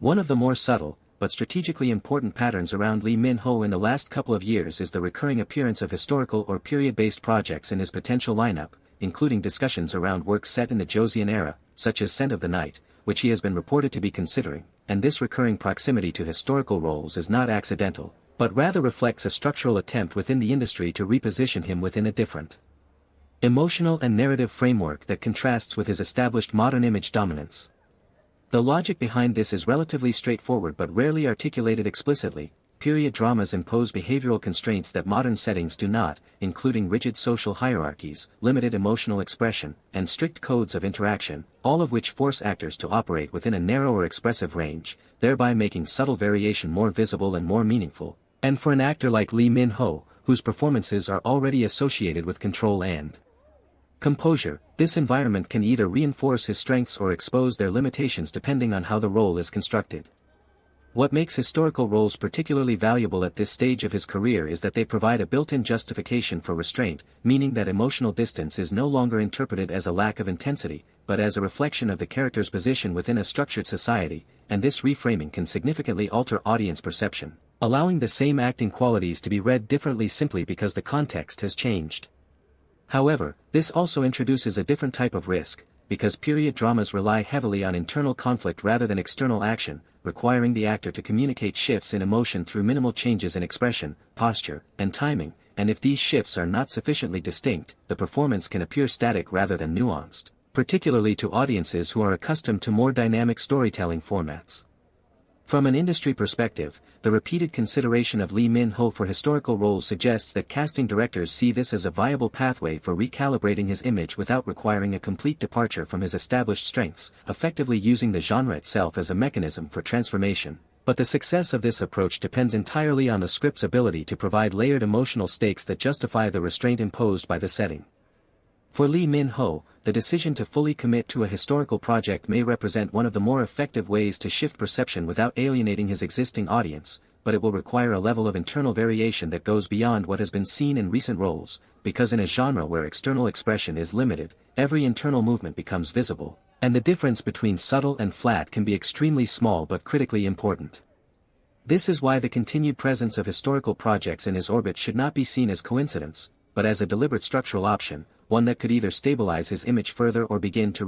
One of the more subtle, but strategically important patterns around Lee Min-ho in the last couple of years is the recurring appearance of historical or period-based projects in his potential lineup, including discussions around works set in the Joseon era, such as Scent of the Night, which he has been reported to be considering, and this recurring proximity to historical roles is not accidental, but rather reflects a structural attempt within the industry to reposition him within a different emotional and narrative framework that contrasts with his established modern image dominance. The logic behind this is relatively straightforward but rarely articulated explicitly. Period dramas impose behavioral constraints that modern settings do not, including rigid social hierarchies, limited emotional expression, and strict codes of interaction, all of which force actors to operate within a narrower expressive range, thereby making subtle variation more visible and more meaningful. And for an actor like Lee Min-ho, whose performances are already associated with control and composure, this environment can either reinforce his strengths or expose their limitations depending on how the role is constructed. What makes historical roles particularly valuable at this stage of his career is that they provide a built-in justification for restraint, meaning that emotional distance is no longer interpreted as a lack of intensity, but as a reflection of the character's position within a structured society, and this reframing can significantly alter audience perception, allowing the same acting qualities to be read differently simply because the context has changed. However, this also introduces a different type of risk, because period dramas rely heavily on internal conflict rather than external action, requiring the actor to communicate shifts in emotion through minimal changes in expression, posture, and timing, and if these shifts are not sufficiently distinct, the performance can appear static rather than nuanced, particularly to audiences who are accustomed to more dynamic storytelling formats. From an industry perspective, the repeated consideration of Lee Min-ho for historical roles suggests that casting directors see this as a viable pathway for recalibrating his image without requiring a complete departure from his established strengths, effectively using the genre itself as a mechanism for transformation. But the success of this approach depends entirely on the script's ability to provide layered emotional stakes that justify the restraint imposed by the setting. For Lee Min-ho, the decision to fully commit to a historical project may represent one of the more effective ways to shift perception without alienating his existing audience, but it will require a level of internal variation that goes beyond what has been seen in recent roles, because in a genre where external expression is limited, every internal movement becomes visible, and the difference between subtle and flat can be extremely small but critically important. This is why the continued presence of historical projects in his orbit should not be seen as coincidence, but as a deliberate structural option, one that could either stabilize his image further or begin to